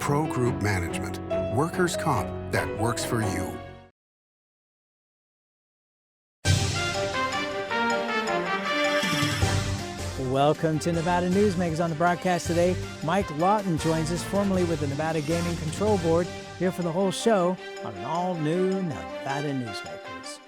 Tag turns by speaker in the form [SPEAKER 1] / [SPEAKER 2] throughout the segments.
[SPEAKER 1] Pro Group Management. Workers' comp that works for you.
[SPEAKER 2] Welcome to Nevada Newsmakers. On the broadcast today, Mike Lawton joins us, formerly with the Nevada Gaming Control Board, here for the whole show on an all-new Nevada Newsmakers.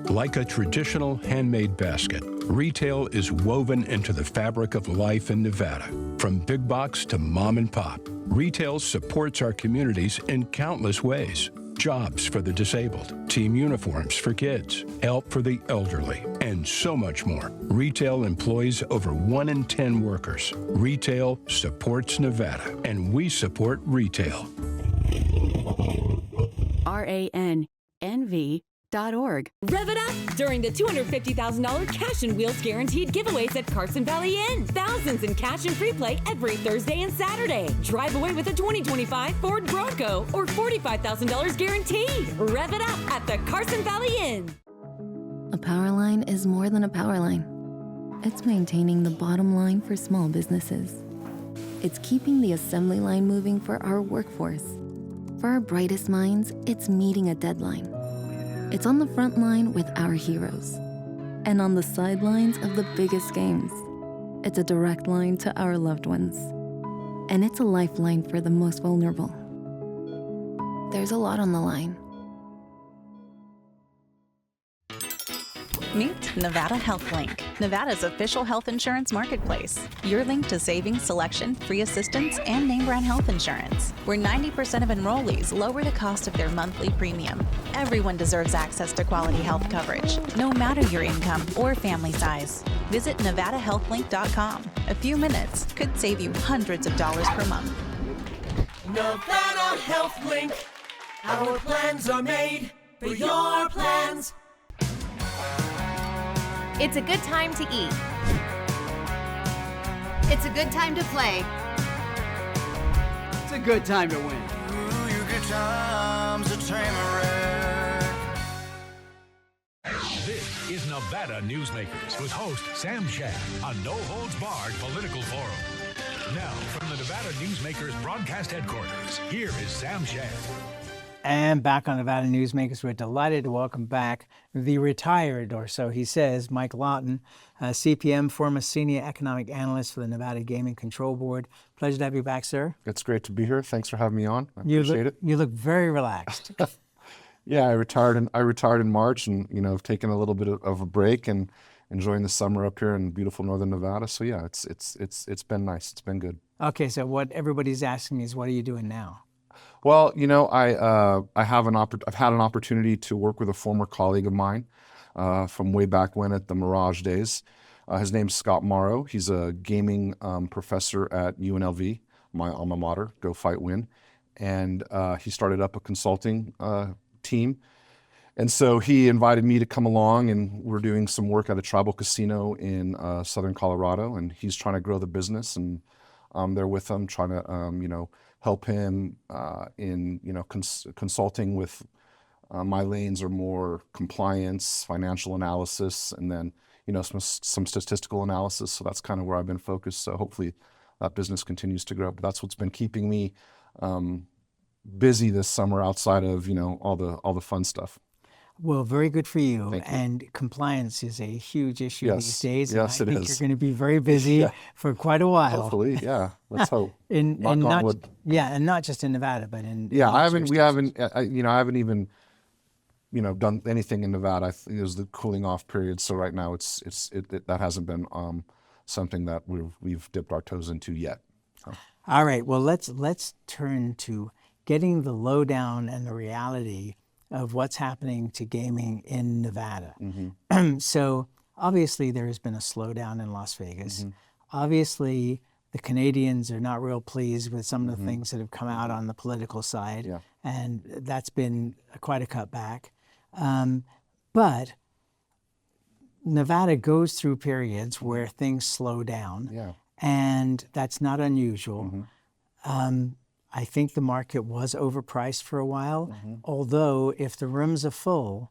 [SPEAKER 3] Like a traditional handmade basket, retail is woven into the fabric of life in Nevada. From big box to mom and pop, retail supports our communities in countless ways. Jobs for the disabled, team uniforms for kids, help for the elderly, and so much more. Retail employs over 1 in 10 workers. Retail supports Nevada, and we support retail.
[SPEAKER 4] RANNV.org. Rev it up during the $250,000 Cash and Wheels Guaranteed giveaways at Carson Valley Inn. Thousands in cash and free play every Thursday and Saturday. Drive away with a 2025 Ford Bronco or $45,000 guaranteed. Rev it up at the Carson Valley Inn.
[SPEAKER 5] A power line is more than a power line. It's maintaining the bottom line for small businesses. It's keeping the assembly line moving for our workforce. For our brightest minds, it's meeting a deadline. It's on the front line with our heroes. And on the sidelines of the biggest games. It's a direct line to our loved ones. And it's a lifeline for the most vulnerable. There's a lot on the line.
[SPEAKER 6] Meet Nevada Health Link, Nevada's official health insurance marketplace. Your link to savings, selection, free assistance, and name brand health insurance, where 90% of enrollees lower the cost of their monthly premium. Everyone deserves access to quality health coverage, no matter your income or family size. Visit NevadaHealthLink.com. A few minutes could save you hundreds of dollars per month.
[SPEAKER 7] Nevada Health Link. Our plans are made for your plans.
[SPEAKER 8] It's a good time to eat. It's a good time to play.
[SPEAKER 9] It's a good time to win.
[SPEAKER 10] Ooh, your good times a Tamarack.
[SPEAKER 11] This is Nevada Newsmakers with host Sam Shad on No Holds Barred Political Forum. Now, from the Nevada Newsmakers broadcast headquarters, here is Sam Shad.
[SPEAKER 2] And back on Nevada Newsmakers, we're delighted to welcome back the retired, or so he says, Mike Lawton, CPM, former senior economic analyst for the Nevada Gaming Control Board. Pleasure to have you back, sir.
[SPEAKER 12] It's great to be here. Thanks for having me on. I appreciate it.
[SPEAKER 2] You look very relaxed.
[SPEAKER 12] Yeah, I retired in March, and I've taken a little bit of a break and enjoying the summer up here in beautiful northern Nevada. So yeah, it's been nice. It's been good.
[SPEAKER 2] Okay, so what everybody's asking me is, what are you doing now?
[SPEAKER 12] Well, I've had an opportunity to work with a former colleague of mine from way back when at the Mirage days. His name's Scott Morrow. He's a gaming professor at UNLV, my alma mater, Go Fight Win. And he started up a consulting team. And so he invited me to come along, and we're doing some work at a tribal casino in southern Colorado. And he's trying to grow the business, and I'm there with him trying to, help him in consulting with my lanes are more compliance, financial analysis, and then some statistical analysis. So that's kind of where I've been focused. So hopefully that business continues to grow. But that's what's been keeping me busy this summer outside of all the fun stuff.
[SPEAKER 2] Well, very good for you.
[SPEAKER 12] Thank you.
[SPEAKER 2] And compliance is a huge issue these days.
[SPEAKER 12] Yes,
[SPEAKER 2] and I
[SPEAKER 12] it
[SPEAKER 2] think
[SPEAKER 12] is.
[SPEAKER 2] you're going to be very busy for quite a while.
[SPEAKER 12] Hopefully, yeah. Let's hope.
[SPEAKER 2] And not just in Nevada, but in
[SPEAKER 12] I haven't even done anything in Nevada. It was the cooling off period, so right now that hasn't been something that we've dipped our toes into yet. So.
[SPEAKER 2] All right. Well, let's turn to getting the lowdown and the reality of what's happening to gaming in Nevada.
[SPEAKER 12] Mm-hmm.
[SPEAKER 2] So obviously there has been a slowdown in Las Vegas.
[SPEAKER 12] Mm-hmm.
[SPEAKER 2] Obviously the Canadians are not real pleased with some of the
[SPEAKER 12] Mm-hmm.
[SPEAKER 2] things that have come out on the political side.
[SPEAKER 12] Yeah.
[SPEAKER 2] And that's been quite a cutback. But Nevada goes through periods where things slow down.
[SPEAKER 12] Yeah.
[SPEAKER 2] And that's not unusual.
[SPEAKER 12] Mm-hmm.
[SPEAKER 2] I think the market was overpriced for a while, although if the rooms are full,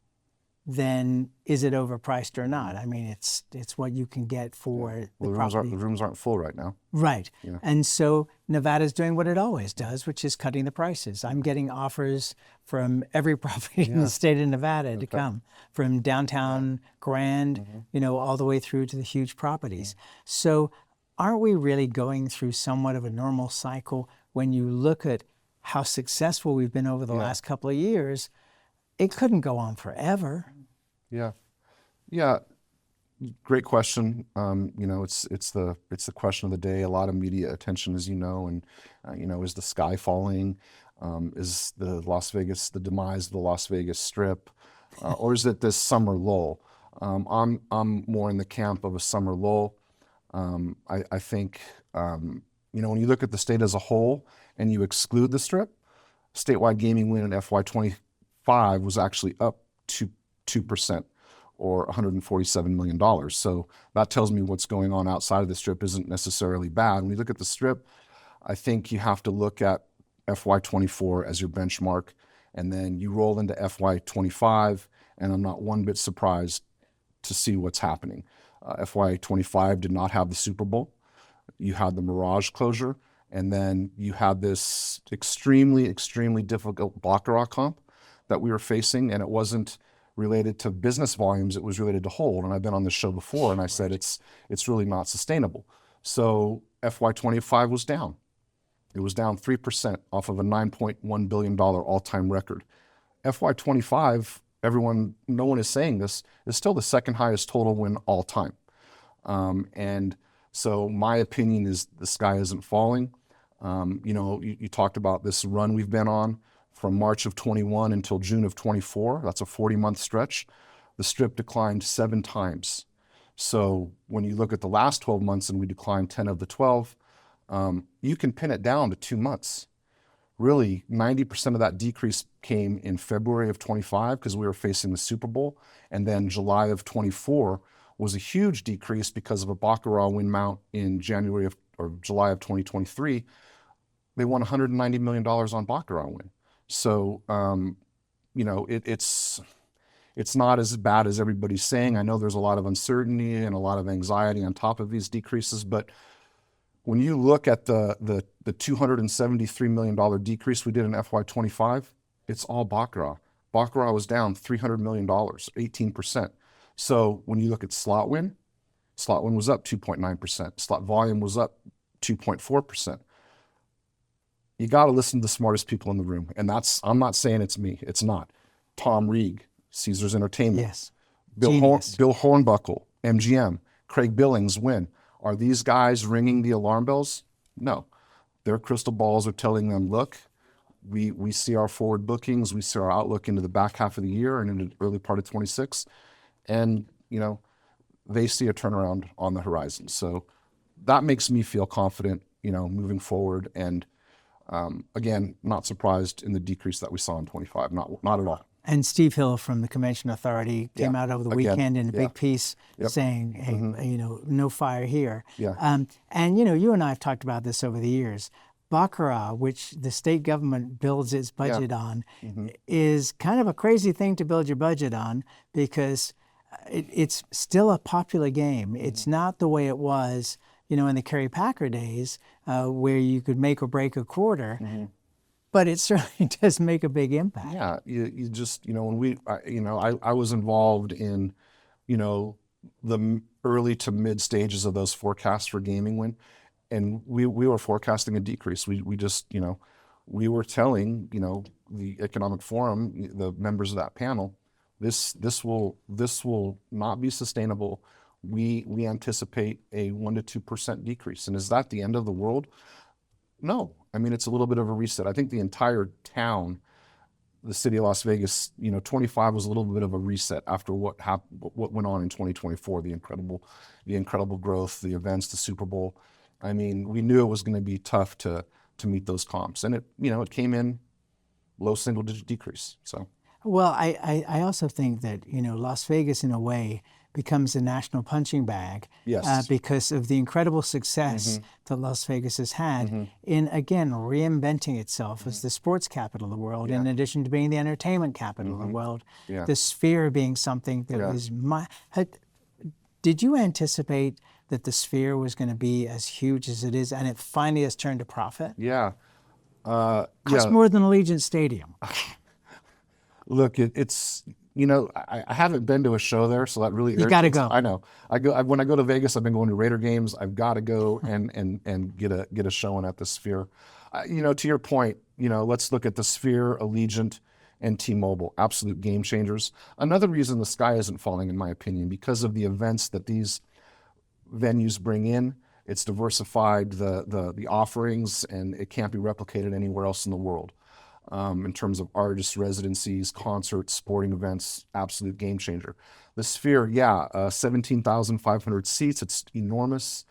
[SPEAKER 2] then is it overpriced or not? I mean, it's what you can get for the property.
[SPEAKER 12] The rooms aren't full right now.
[SPEAKER 2] Right.
[SPEAKER 12] Yeah.
[SPEAKER 2] And so Nevada's doing what it always does, which is cutting the prices. I'm getting offers from every property in the state of Nevada to come, from downtown Grand, all the way through to the huge properties. So aren't we really going through somewhat of a normal cycle when you look at how successful we've been over the last couple of years? It couldn't go on forever.
[SPEAKER 12] Yeah. Great question. It's the question of the day. A lot of media attention, as you know, and is the sky falling? Is the demise of the Las Vegas Strip, or is it this summer lull? I'm more in the camp of a summer lull. I think when you look at the state as a whole and you exclude the Strip, statewide gaming win in FY25 was actually up 2%, or $147 million. So that tells me what's going on outside of the Strip isn't necessarily bad. When you look at the Strip, I think you have to look at FY24 as your benchmark, and then you roll into FY25, and I'm not one bit surprised to see what's happening. FY25 did not have the Super Bowl. You had the Mirage closure, and then you had this extremely, extremely difficult Baccarat comp that we were facing, and it wasn't related to business volumes, it was related to hold. And I've been on this show before, and I said it's really not sustainable. So FY25 was down. It was down 3% off of a $9.1 billion all-time record. FY25, no one is saying this, is still the second highest total win all time. And so my opinion is the sky isn't falling. You talked about this run we've been on from March of 21 until June of 24. That's a 40-month stretch. The Strip declined 7 times. So when you look at the last 12 months and we declined 10 of the 12, you can pin it down to 2 months. Really, 90% of that decrease came in February of 25 because we were facing the Super Bowl. And then July of 24 was a huge decrease because of a Baccarat win mount in July of 2023. They won $190 million on Baccarat win. So, it's not as bad as everybody's saying. I know there's a lot of uncertainty and a lot of anxiety on top of these decreases, but when you look at the $273 million decrease we did in FY25, it's all Baccarat. Baccarat was down $300 million, 18%. So when you look at slot win was up 2.9%. Slot volume was up 2.4%. You got to listen to the smartest people in the room. And I'm not saying it's me. It's not. Tom Reeg, Caesars Entertainment.
[SPEAKER 2] Yes.
[SPEAKER 12] Bill Hornbuckle, MGM. Craig Billings, Wynn. Are these guys ringing the alarm bells? No. Their crystal balls are telling them, look, we see our forward bookings. We see our outlook into the back half of the year and into the early part of 26. And, they see a turnaround on the horizon. So that makes me feel confident, moving forward. And again, not surprised in the decrease that we saw in 25, not at all.
[SPEAKER 2] And Steve Hill from the Convention Authority came out over the weekend in a big piece saying, hey, no fire here.
[SPEAKER 12] Yeah.
[SPEAKER 2] And, you and I have talked about this over the years. Baccarat, which the state government builds its budget on, is kind of a crazy thing to build your budget on because it's still a popular game. It's not the way it was, in the Kerry Packer days where you could make or break a quarter. But it certainly does make a big impact.
[SPEAKER 12] Yeah, you just, when I was involved in, the early to mid stages of those forecasts for gaming win, and we were forecasting a decrease. We just, we were telling, the Economic Forum, the members of that panel, this will not be sustainable. We anticipate a 1% to 2% decrease. And is that the end of the world? No. I mean, it's a little bit of a reset. I think the entire town, the city of Las Vegas, 25 was a little bit of a reset after what went on in 2024, the incredible growth, the events, the Super Bowl. I mean, we knew it was going to be tough to meet those comps, and it came in low single digit decrease. So,
[SPEAKER 2] well, I also think that Las Vegas in a way becomes a national punching bag
[SPEAKER 12] Yes.
[SPEAKER 2] because of the incredible success that Las Vegas has had in, again, reinventing itself as the sports capital of the world, in addition to being the entertainment capital of the world.
[SPEAKER 12] Yeah.
[SPEAKER 2] The Sphere being something that was did you anticipate that the Sphere was going to be as huge as it is, and it finally has turned a profit?
[SPEAKER 12] Yeah.
[SPEAKER 2] Costs more than Allegiant Stadium.
[SPEAKER 12] Look, it's I haven't been to a show there, so that really
[SPEAKER 2] you got to go.
[SPEAKER 12] I know. When I go to Vegas. I've been going to Raider games. I've got to go and get a showing at the Sphere. To your point, let's look at the Sphere, Allegiant, and T-Mobile, absolute game changers. Another reason the sky isn't falling, in my opinion, because of the events that these venues bring in. It's diversified the offerings, and it can't be replicated anywhere else in the world. In terms of artist residencies, concerts, sporting events, absolute game changer. The Sphere, 17,500 seats. It's enormous.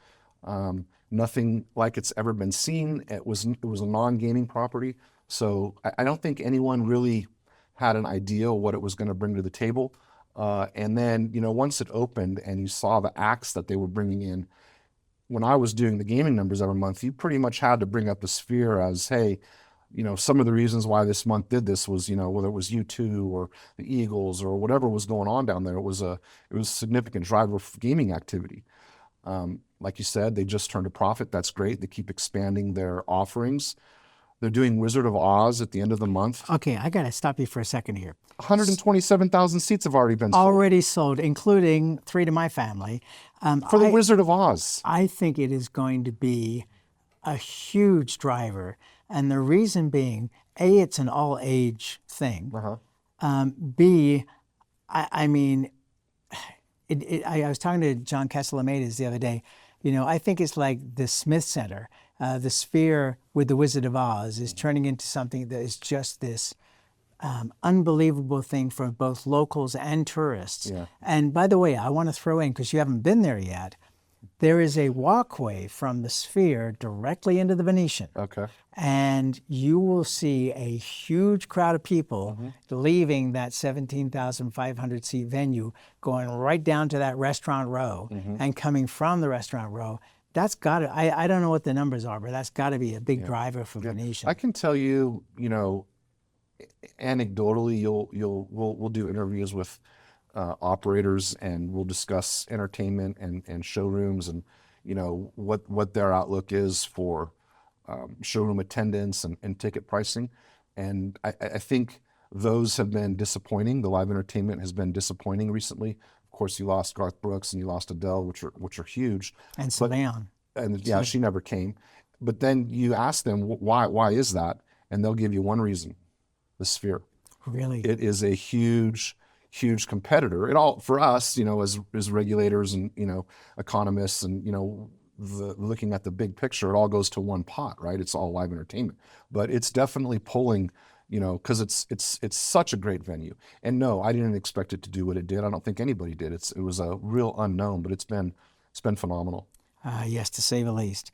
[SPEAKER 12] Nothing like it's ever been seen. It was a non-gaming property, so I don't think anyone really had an idea what it was going to bring to the table. And then, once it opened and you saw the acts that they were bringing in, when I was doing the gaming numbers every month, you pretty much had to bring up the Sphere as, hey, some of the reasons why this month did this was, whether it was U2 or the Eagles or whatever was going on down there, it was a significant driver of gaming activity. Like you said, they just turned a profit. That's great. They keep expanding their offerings. They're doing Wizard of Oz at the end of the month.
[SPEAKER 2] Okay, I got to stop you for a second here.
[SPEAKER 12] 127,000 seats have already been sold.
[SPEAKER 2] Already sold, including 3 to my family.
[SPEAKER 12] For the Wizard of Oz.
[SPEAKER 2] I think it is going to be a huge driver. And the reason being, A, it's an all-age thing. B, I was talking to John Castellamates the other day. I think it's like the Smith Center. The Sphere with the Wizard of Oz is turning into something that is just this unbelievable thing for both locals and tourists.
[SPEAKER 12] Yeah.
[SPEAKER 2] And by the way, I want to throw in, because you haven't been there yet, there is a walkway from the Sphere directly into the Venetian.
[SPEAKER 12] Okay.
[SPEAKER 2] And you will see a huge crowd of people leaving that 17,500 seat venue, going right down to that restaurant row and coming from the restaurant row. That's got to, I don't know what the numbers are, but that's got to be a big driver for Venetian.
[SPEAKER 12] I can tell you, anecdotally, we'll do interviews with operators, and we'll discuss entertainment and showrooms, and what their outlook is for showroom attendance and ticket pricing. And I think those have been disappointing. The live entertainment has been disappointing recently. Of course, you lost Garth Brooks and you lost Adele, which are huge.
[SPEAKER 2] And Celine.
[SPEAKER 12] And she never came. But then you ask them why is that, and they'll give you one reason: the Sphere.
[SPEAKER 2] Really,
[SPEAKER 12] it is a huge competitor. It all, for us, as regulators and economists and looking at the big picture, it all goes to one pot, right? It's all live entertainment, but it's definitely pulling. Because it's such a great venue. And no, I didn't expect it to do what it did. I don't think anybody did. It was a real unknown, but it's been phenomenal.
[SPEAKER 2] Yes, to say the least.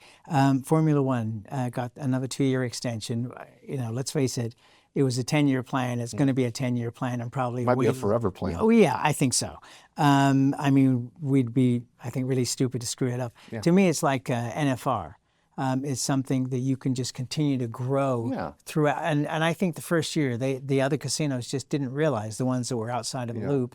[SPEAKER 2] Formula One got another 2-year extension. Let's face it, it was a 10-year plan. It's going to be a 10-year plan, and probably
[SPEAKER 12] might be a forever plan.
[SPEAKER 2] Oh yeah, I think so. We'd be, I think, really stupid to screw it up. Yeah. To me, it's like NFR. It's something that you can just continue to grow throughout. And I think the first year, the other casinos just didn't realize, the ones that were outside of the loop,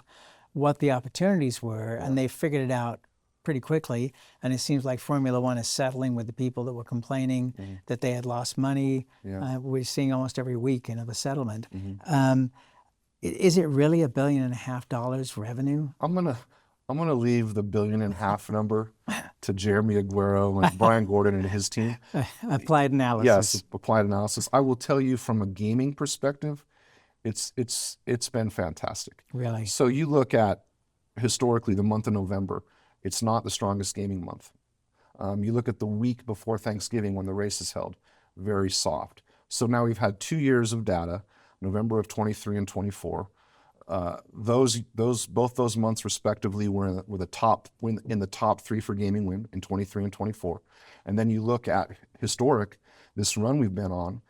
[SPEAKER 2] what the opportunities were, and they figured it out pretty quickly. And it seems like Formula One is settling with the people that were complaining that they had lost money. Yeah. We're seeing almost every week the settlement. Is it really $1.5 billion revenue?
[SPEAKER 12] I'm gonna leave the $1.5 billion number to Jeremy Aguero and Brian Gordon and his team.
[SPEAKER 2] Applied analysis.
[SPEAKER 12] Yes, applied analysis. I will tell you, from a gaming perspective, it's been fantastic.
[SPEAKER 2] Really?
[SPEAKER 12] So you look at, historically, the month of November, it's not the strongest gaming month. You look at the week before Thanksgiving when the race is held, very soft. So now we've had 2 years of data, November of 23 and 24. Both those months respectively were in the top 3 for gaming win in 23 and 24. And then you look at historic, this run we've been on,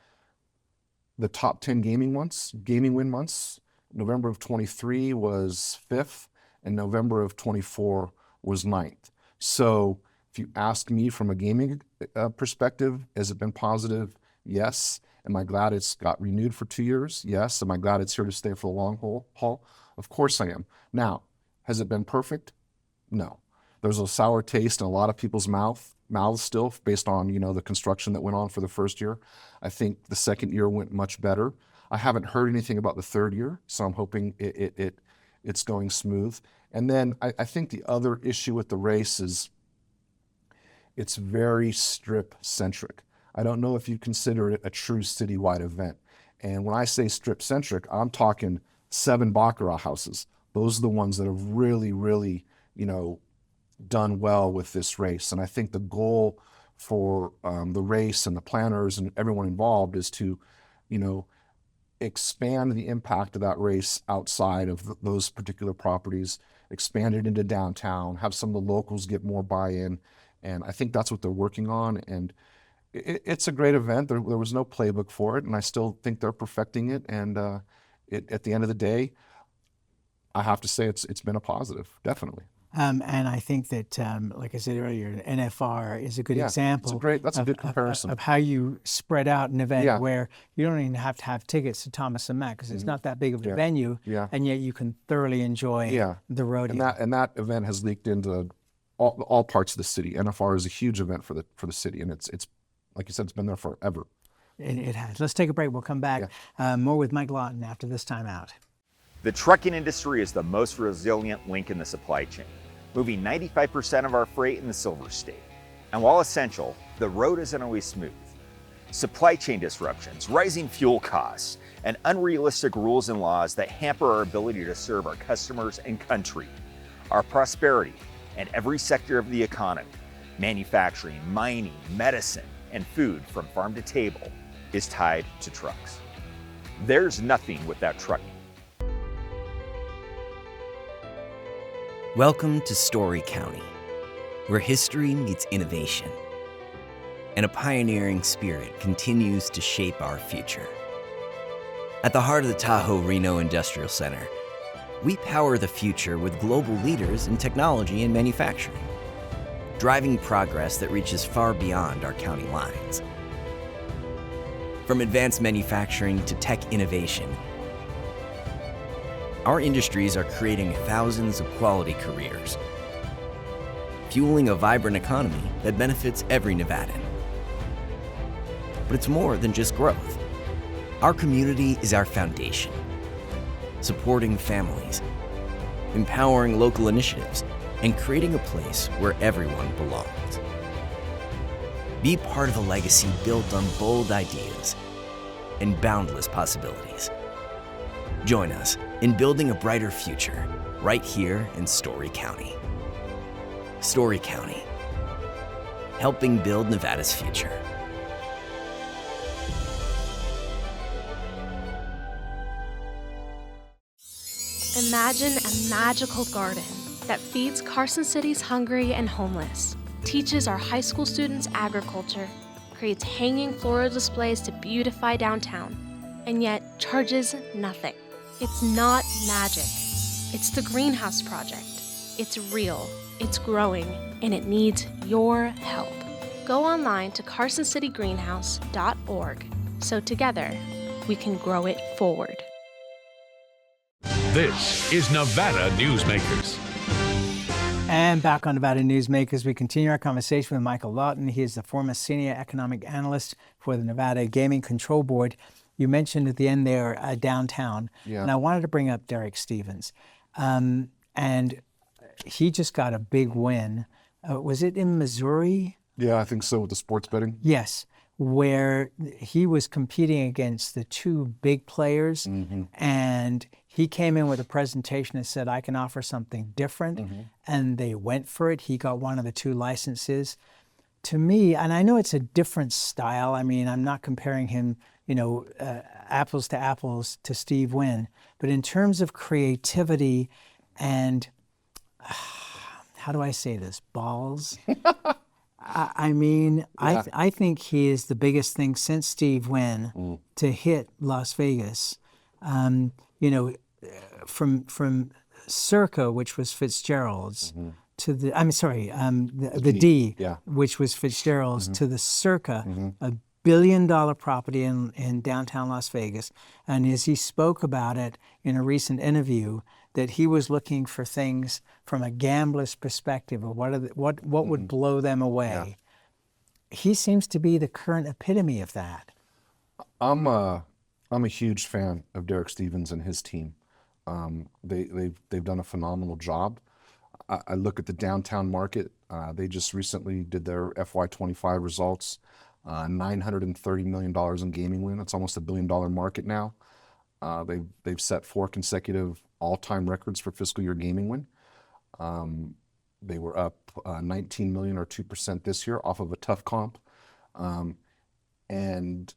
[SPEAKER 12] the top 10 gaming win months, November of 23 was 5th, and November of 24 was 9th. So if you ask me from a gaming perspective, has it been positive? Yes. Am I glad it's got renewed for 2 years? Yes. Am I glad it's here to stay for the long haul? Of course I am. Now, has it been perfect? No. There's a sour taste in a lot of people's mouths still based on, the construction that went on for the first year. I think the second year went much better. I haven't heard anything about the third year, so I'm hoping it's going smooth. And then I think the other issue with the race is it's very strip-centric. I don't know if you consider it a true citywide event. And when I say strip-centric, I'm talking 7 baccarat houses. Those are the ones that have really, really, done well with this race. And I think the goal for the race and the planners and everyone involved is to, expand the impact of that race outside of those particular properties, expand it into downtown, have some of the locals get more buy-in. And I think that's what they're working on. And it's a great event. There was no playbook for it, and I still think they're perfecting it. And at the end of the day, I have to say it's been a positive, definitely.
[SPEAKER 2] And I think that, like I said earlier, NFR is a good example.
[SPEAKER 12] That's a good comparison
[SPEAKER 2] of how you spread out an event where you don't even have to have tickets to Thomas and Mack because it's not that big of a venue, and yet you can thoroughly enjoy the rodeo.
[SPEAKER 12] And that event has leaked into all parts of the city. NFR is a huge event for the city, and it's like you said, it's been there forever.
[SPEAKER 2] It has. Let's take a break. We'll come back more with Mike Lawton after this time out.
[SPEAKER 13] The trucking industry is the most resilient link in the supply chain, moving 95% of our freight in the Silver State. And while essential, the road isn't always smooth. Supply chain disruptions, rising fuel costs, and unrealistic rules and laws that hamper our ability to serve our customers and country. Our prosperity and every sector of the economy, manufacturing, mining, medicine, and food from farm to table, is tied to trucks. There's nothing without trucking.
[SPEAKER 14] Welcome to Story County, where history meets innovation, and a pioneering spirit continues to shape our future. At the heart of the Tahoe Reno Industrial Center, we power the future with global leaders in technology and manufacturing, driving progress that reaches far beyond our county lines. From advanced manufacturing to tech innovation, our industries are creating thousands of quality careers, fueling a vibrant economy that benefits every Nevadan. But it's more than just growth. Our community is our foundation, supporting families, empowering local initiatives, and creating a place where everyone belongs. Be part of a legacy built on bold ideas and boundless possibilities. Join us in building a brighter future right here in Story County. Story County, helping build Nevada's future.
[SPEAKER 15] Imagine a magical garden that feeds Carson City's hungry and homeless, teaches our high school students agriculture, creates hanging floral displays to beautify downtown, and yet charges nothing. It's not magic. It's the Greenhouse Project. It's real, it's growing, and it needs your help. Go online to carsоncitygreenhouse.org so together we can grow it forward.
[SPEAKER 11] This is Nevada Newsmakers.
[SPEAKER 2] And back on Nevada Newsmakers, we continue our conversation with Michael Lawton. He is the former senior economic analyst for the Nevada Gaming Control Board. You mentioned at the end there downtown, and I wanted to bring up Derek Stevens. And he just got a big win. Was it in Missouri?
[SPEAKER 12] Yeah, I think so, with the sports betting.
[SPEAKER 2] Yes, where he was competing against the two big players, and he came in with a presentation that said, I can offer something different, and they went for it. He got one of the two licenses. To me, and I know it's a different style. I mean, I'm not comparing him, apples to apples to Steve Wynn, but in terms of creativity and, how do I say this, balls? I think he is the biggest thing since Steve Wynn to hit Las Vegas. From Circa, which was Fitzgerald's,
[SPEAKER 12] Mhm.
[SPEAKER 2] to the, I'm sorry, the D,
[SPEAKER 12] yeah.
[SPEAKER 2] which was Fitzgerald's,
[SPEAKER 12] Mhm.
[SPEAKER 2] to the Circa,
[SPEAKER 12] Mhm.
[SPEAKER 2] a billion-dollar property in downtown Las Vegas. And as he spoke about it in a recent interview, that he was looking for things from a gambler's perspective, of what would blow them away. He seems to be the current epitome of that.
[SPEAKER 12] I'm a huge fan of Derek Stevens and his team. They've done a phenomenal job. I look at the downtown market. They just recently did their FY25 results. $930 million in gaming win. It's almost $1 billion market now. They've set 4 consecutive all-time records for fiscal year gaming win. They were up 19 million or 2% this year off of a tough comp. And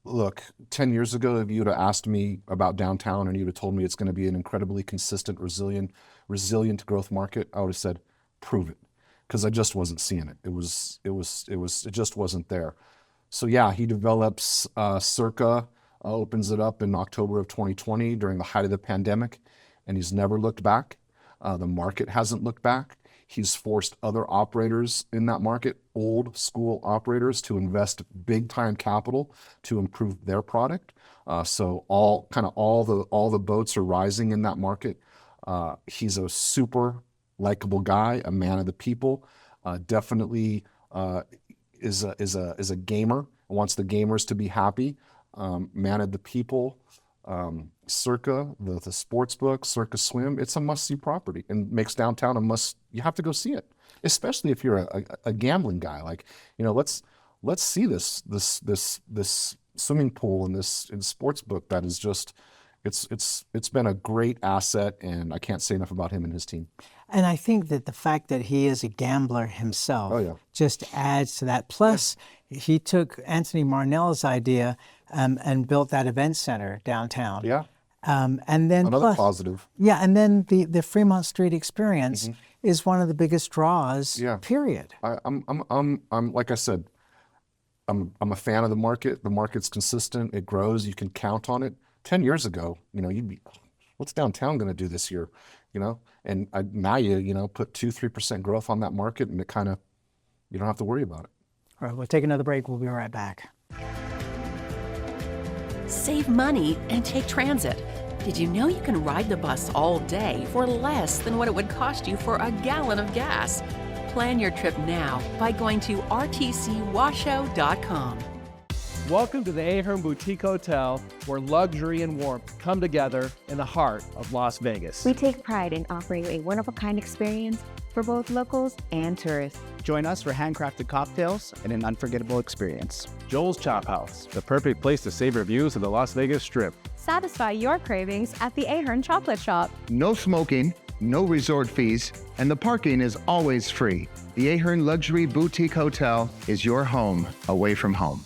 [SPEAKER 12] look, 10 years ago, if you would have asked me about downtown and you would have told me it's going to be an incredibly consistent, resilient growth market, I would have said, prove it, because I just wasn't seeing it. It just wasn't there. So yeah, he develops Circa, opens it up in October of 2020 during the height of the pandemic, and he's never looked back. The market hasn't looked back. He's forced other operators in that market, old school operators, to invest big time capital to improve their product. So all the boats are rising in that market. He's a super likable guy, a man of the people. Definitely is a gamer. Wants the gamers to be happy. Man of the people. Circa, the sports book, Circa Swim, it's a must-see property and makes downtown a must. You have to go see it, especially if you're a gambling guy. Like, let's see this swimming pool and this sports book that is just, it's been a great asset, and I can't say enough about him and his team.
[SPEAKER 2] And I think that the fact that he is a gambler himself just adds to that. Plus, he took Anthony Marnell's idea and built that event center downtown.
[SPEAKER 12] Yeah.
[SPEAKER 2] And then
[SPEAKER 12] another positive.
[SPEAKER 2] Yeah, and then the Fremont Street experience is one of the biggest draws.
[SPEAKER 12] Yeah.
[SPEAKER 2] Period.
[SPEAKER 12] I'm like I said, I'm a fan of the market. The market's consistent. It grows. You can count on it. 10 years ago, you'd be, what's downtown going to do this year? And now you put 2-3% growth on that market, and it kind of, you don't have to worry about it.
[SPEAKER 2] All right, we'll take another break. We'll be right back.
[SPEAKER 16] Save money and take transit. Did you know you can ride the bus all day for less than what it would cost you for a gallon of gas? Plan your trip now by going to rtcwashoe.com.
[SPEAKER 17] Welcome to the Ahern Boutique Hotel, where luxury and warmth come together in the heart of Las Vegas.
[SPEAKER 18] We take pride in offering a one-of-a-kind experience for both locals and tourists.
[SPEAKER 9] Join us for handcrafted cocktails and an unforgettable experience.
[SPEAKER 17] Joel's Chop House, the perfect place to savor views of the Las Vegas Strip.
[SPEAKER 19] Satisfy your cravings at the Ahern Chocolate Shop.
[SPEAKER 20] No smoking, no resort fees, and the parking is always free. The Ahern Luxury Boutique Hotel is your home away from home.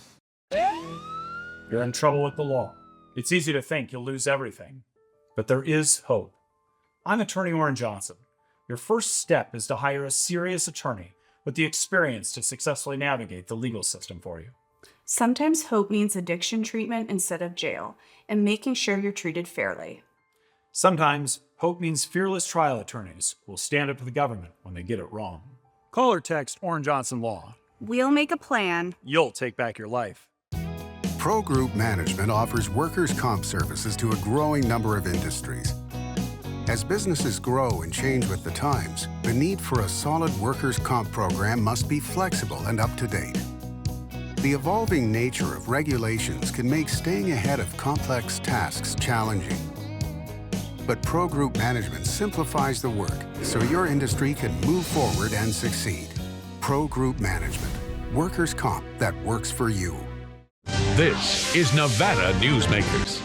[SPEAKER 21] You're in trouble with the law. It's easy to think you'll lose everything, but there is hope. I'm attorney Orrin Johnson. Your first step is to hire a serious attorney with the experience to successfully navigate the legal system for you.
[SPEAKER 22] Sometimes hope means addiction treatment instead of jail, and making sure you're treated fairly.
[SPEAKER 21] Sometimes hope means fearless trial attorneys will stand up to the government when they get it wrong. Call or text Orrin Johnson Law.
[SPEAKER 22] We'll make a plan.
[SPEAKER 21] You'll take back your life.
[SPEAKER 1] Pro Group Management offers workers' comp services to a growing number of industries. As businesses grow and change with the times, the need for a solid workers' comp program must be flexible and up to date. The evolving nature of regulations can make staying ahead of complex tasks challenging. But Pro Group Management simplifies the work so your industry can move forward and succeed. Pro Group Management, workers' comp that works for you.
[SPEAKER 11] This is Nevada Newsmakers.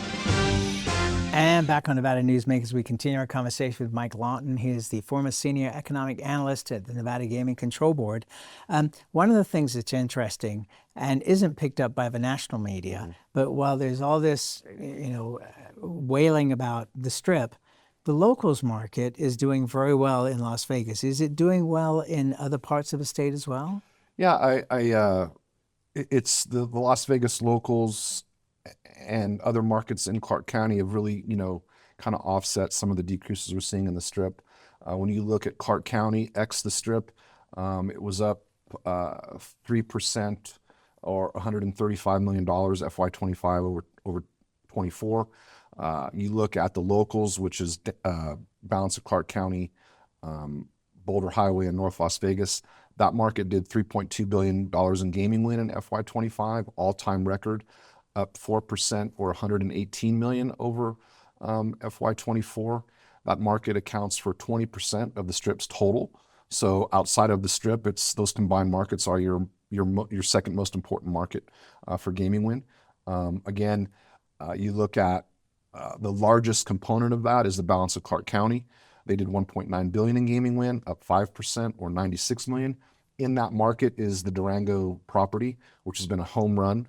[SPEAKER 2] And back on Nevada Newsmakers, we continue our conversation with Mike Lawton. He is the former senior economic analyst at the Nevada Gaming Control Board. One of the things that's interesting and isn't picked up by the national media, but while there's all this, wailing about the Strip, the locals market is doing very well in Las Vegas. Is it doing well in other parts of the state as well?
[SPEAKER 12] Yeah, it's the Las Vegas locals and other markets in Clark County have really, kind of offset some of the decreases we're seeing in the Strip. When you look at Clark County, ex the Strip, it was up 3% or $135 million FY25 over 24. You look at the locals, which is balance of Clark County, Boulder Highway, and North Las Vegas. That market did $3.2 billion in gaming win in FY25, all-time record, up 4% or $118 million over FY24. That market accounts for 20% of the Strip's total. So outside of the Strip, it's those combined markets are your second most important market for gaming win. Again, you look at the largest component of that is the balance of Clark County. They did $1.9 billion in gaming win, up 5% or $96 million. In that market is the Durango property, which has been a home run.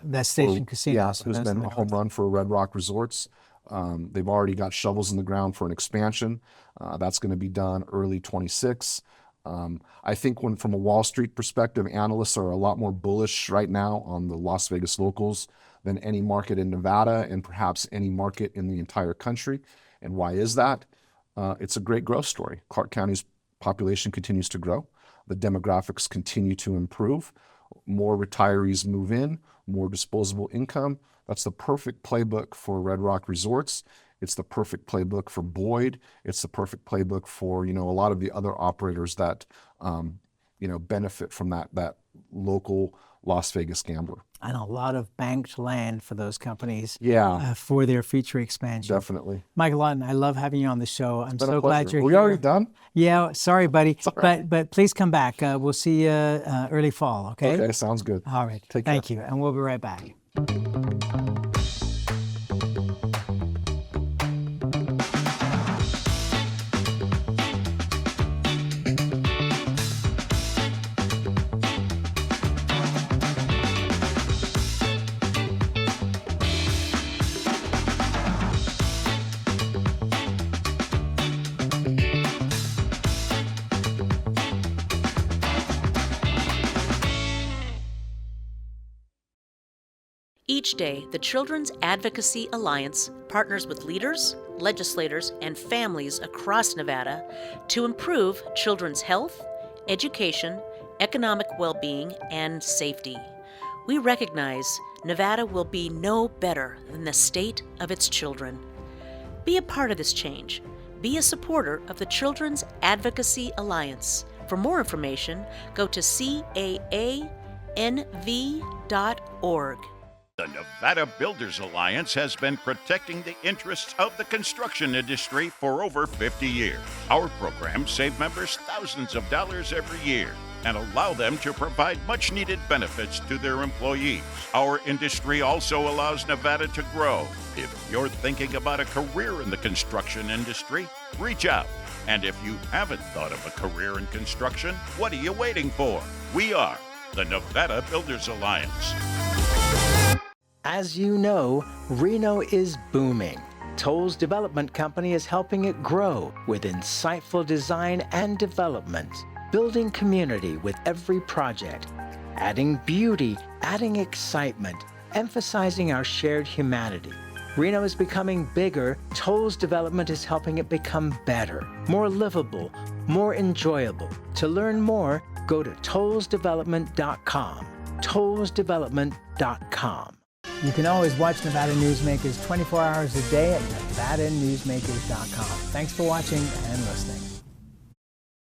[SPEAKER 2] That Station Casino.
[SPEAKER 12] Yes, who's been a home run for Red Rock Resorts. They've already got shovels in the ground for an expansion. That's going to be done early 26. I think from a Wall Street perspective, analysts are a lot more bullish right now on the Las Vegas locals than any market in Nevada and perhaps any market in the entire country. And why is that? It's a great growth story. Clark County's population continues to grow. The demographics continue to improve. More retirees move in, more disposable income. That's the perfect playbook for Red Rock Resorts. It's the perfect playbook for Boyd. It's the perfect playbook for, a lot of the other operators that, benefit from that local Las Vegas gambler.
[SPEAKER 2] And a lot of banked land for those companies.
[SPEAKER 12] Yeah.
[SPEAKER 2] For their future expansion.
[SPEAKER 12] Definitely.
[SPEAKER 2] Mike Lawton, I love having you on the show. I'm so glad you're
[SPEAKER 12] here. Are we already done?
[SPEAKER 2] Yeah, sorry, buddy.
[SPEAKER 12] Right.
[SPEAKER 2] But please come back. We'll see you early fall, okay?
[SPEAKER 12] Okay, sounds good.
[SPEAKER 2] All right. Thank you. And we'll be right back.
[SPEAKER 3] Each day, the Children's Advocacy Alliance partners with leaders, legislators, and families across Nevada to improve children's health, education, economic well-being, and safety. We recognize Nevada will be no better than the state of its children. Be a part of this change. Be a supporter of the Children's Advocacy Alliance. For more information, go to caanv.org.
[SPEAKER 4] The Nevada Builders Alliance has been protecting the interests of the construction industry for over 50 years. Our programs save members thousands of dollars every year and allow them to provide much-needed benefits to their employees. Our industry also allows Nevada to grow. If you're thinking about a career in the construction industry, reach out. And if you haven't thought of a career in construction, what are you waiting for? We are the Nevada Builders Alliance.
[SPEAKER 2] As you know, Reno is booming. Toll's development company is helping it grow with insightful design and development, building community with every project, adding beauty, adding excitement, emphasizing our shared humanity. Reno is becoming bigger. Toll's development is helping it become better, more livable, more enjoyable. To learn more, go to tollsdevelopment.com. tollsdevelopment.com. You can always watch Nevada Newsmakers 24 hours a day at NevadaNewsmakers.com. Thanks for watching and listening.